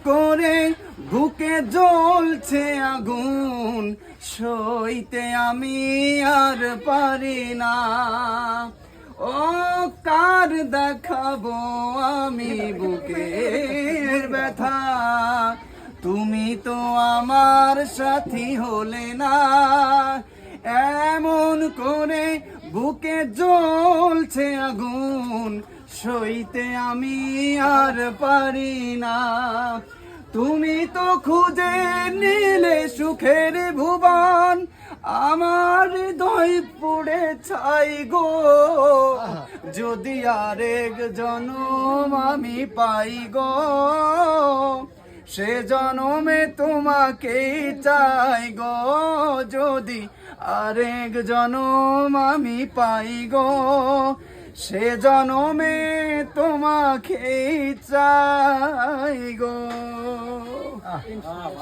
করে বুকে জ্বলছে আগুন, সইতে আমি আর পারি না। ও কার দেখাবো আমি বুকের ব্যথা, তুমি তো আমার সাথী হলে না। এমন করে বুকে জ্বলছে আগুন, সইতে আমি আর পারি না। তুমি তো খুঁজে নিলে সুখের ভুবন, আমার হৃদয় পুড়ে ছাই গো। যদি আরেক জনম আমি পাই গো, সে জনমে তোমাকেই চাই গো। যদি আরেক জনম আমি পাই গো, সে জনমে তোমাকেই চাই গো।